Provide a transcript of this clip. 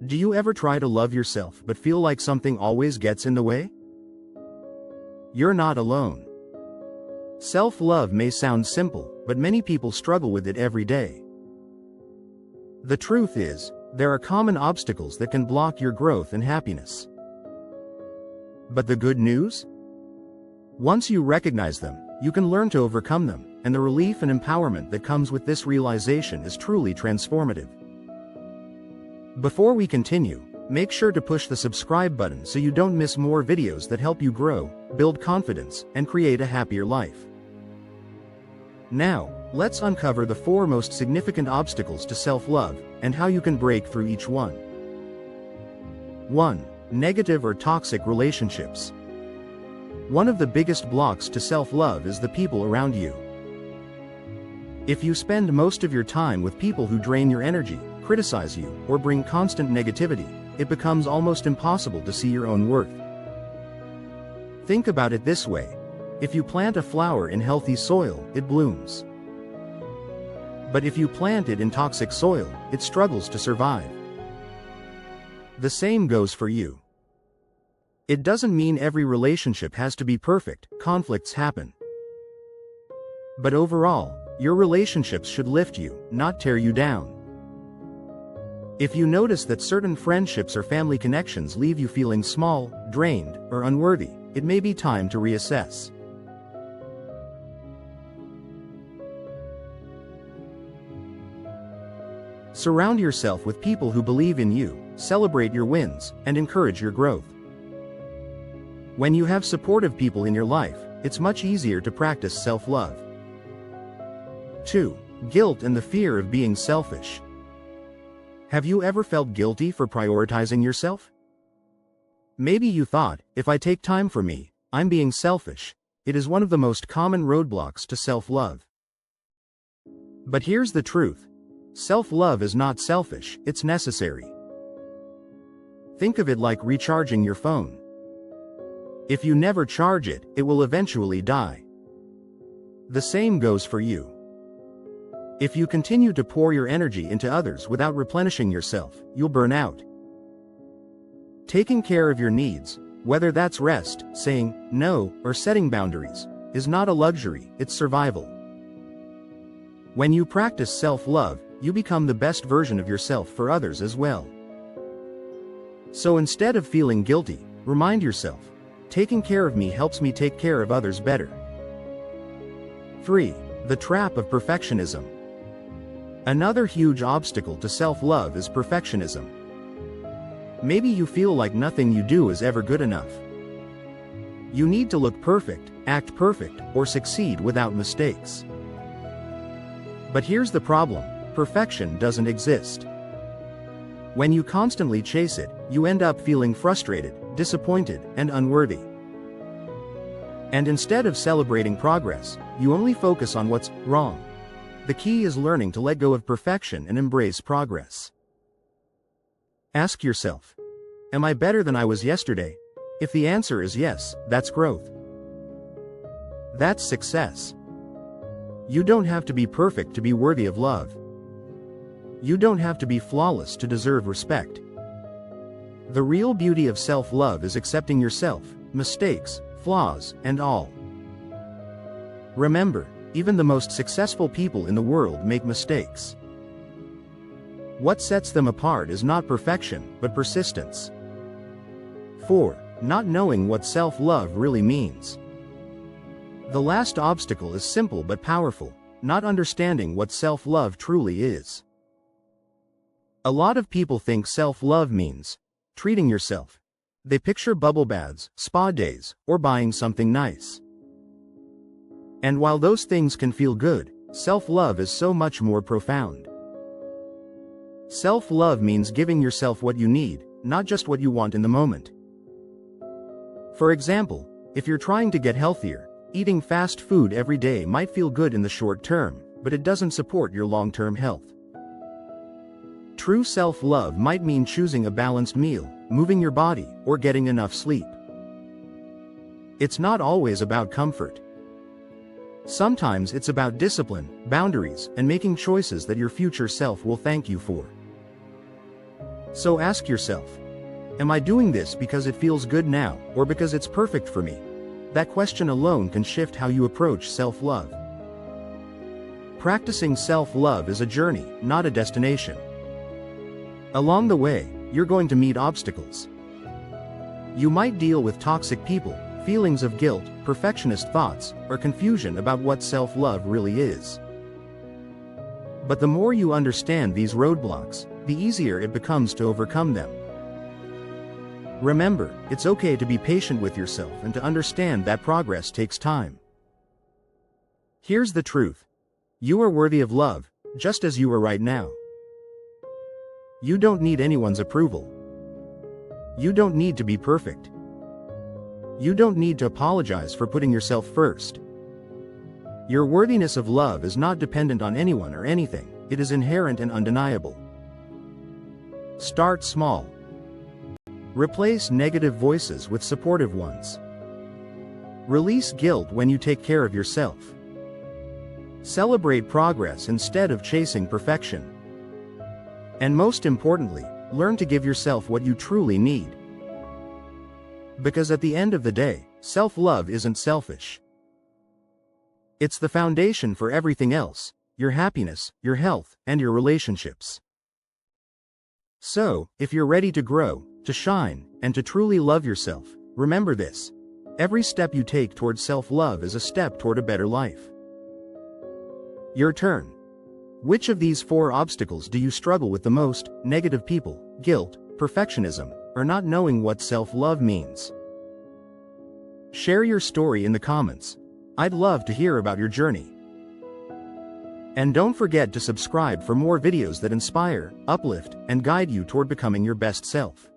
Do you ever try to love yourself but feel like something always gets in the way? You're not alone. Self-love may sound simple, but many people struggle with it every day. The truth is, there are common obstacles that can block your growth and happiness. But the good news? Once you recognize them, you can learn to overcome them, and the relief and empowerment that comes with this realization is truly transformative. Before we continue, make sure to push the subscribe button so you don't miss more videos that help you grow, build confidence, and create a happier life. Now, let's uncover the 4 most significant obstacles to self-love, and how you can break through each one. 1. Negative or toxic relationships. One of the biggest blocks to self-love is the people around you. If you spend most of your time with people who drain your energy, criticize you, or bring constant negativity, it becomes almost impossible to see your own worth. Think about it this way. If you plant a flower in healthy soil, it blooms. But if you plant it in toxic soil, it struggles to survive. The same goes for you. It doesn't mean every relationship has to be perfect, conflicts happen. But overall, your relationships should lift you, not tear you down. If you notice that certain friendships or family connections leave you feeling small, drained, or unworthy, it may be time to reassess. Surround yourself with people who believe in you, celebrate your wins, and encourage your growth. When you have supportive people in your life, it's much easier to practice self-love. 2. Guilt and the fear of being selfish. Have you ever felt guilty for prioritizing yourself? Maybe you thought, if I take time for me, I'm being selfish. It is one of the most common roadblocks to self-love. But here's the truth. Self-love is not selfish, it's necessary. Think of it like recharging your phone. If you never charge it, it will eventually die. The same goes for you. If you continue to pour your energy into others without replenishing yourself, you'll burn out. Taking care of your needs, whether that's rest, saying no, or setting boundaries, is not a luxury, it's survival. When you practice self-love, you become the best version of yourself for others as well. So instead of feeling guilty, remind yourself, taking care of me helps me take care of others better. 3. The trap of perfectionism. Another huge obstacle to self-love is perfectionism. Maybe you feel like nothing you do is ever good enough. You need to look perfect, act perfect, or succeed without mistakes. But here's the problem. Perfection doesn't exist. When you constantly chase it, you end up feeling frustrated, disappointed, and unworthy. And instead of celebrating progress, you only focus on what's wrong. The key is learning to let go of perfection and embrace progress. Ask yourself, am I better than I was yesterday? If the answer is yes, that's growth. That's success. You don't have to be perfect to be worthy of love. You don't have to be flawless to deserve respect. The real beauty of self-love is accepting yourself, mistakes, flaws, and all. Remember, even the most successful people in the world make mistakes. What sets them apart is not perfection, but persistence. 4. Not knowing what self-love really means. The last obstacle is simple but powerful, not understanding what self-love truly is. A lot of people think self-love means treating yourself. They picture bubble baths, spa days, or buying something nice. And while those things can feel good, self-love is so much more profound. Self-love means giving yourself what you need, not just what you want in the moment. For example, if you're trying to get healthier, eating fast food every day might feel good in the short term, but it doesn't support your long-term health. True self-love might mean choosing a balanced meal, moving your body, or getting enough sleep. It's not always about comfort. Sometimes it's about discipline, boundaries, and making choices that your future self will thank you for. So ask yourself, am I doing this because it feels good now, or because it's perfect for me? That question alone can shift how you approach self-love. Practicing self-love is a journey, not a destination. Along the way, you're going to meet obstacles. You might deal with toxic people, feelings of guilt, perfectionist thoughts, or confusion about what self-love really is. But the more you understand these roadblocks, the easier it becomes to overcome them. Remember, it's okay to be patient with yourself and to understand that progress takes time. Here's the truth. You are worthy of love, just as you are right now. You don't need anyone's approval. You don't need to be perfect. You don't need to apologize for putting yourself first. Your worthiness of love is not dependent on anyone or anything, it is inherent and undeniable. Start small. Replace negative voices with supportive ones. Release guilt when you take care of yourself. Celebrate progress instead of chasing perfection. And most importantly, learn to give yourself what you truly need. Because at the end of the day, self-love isn't selfish. It's the foundation for everything else: your happiness, your health, and your relationships. So, if you're ready to grow, to shine, and to truly love yourself, remember this: every step you take towards self-love is a step toward a better life. Your turn. Which of these 4 obstacles do you struggle with the most? Negative people, guilt, perfectionism, or not knowing what self-love means? Share your story in the comments. I'd love to hear about your journey. And don't forget to subscribe for more videos that inspire, uplift, and guide you toward becoming your best self.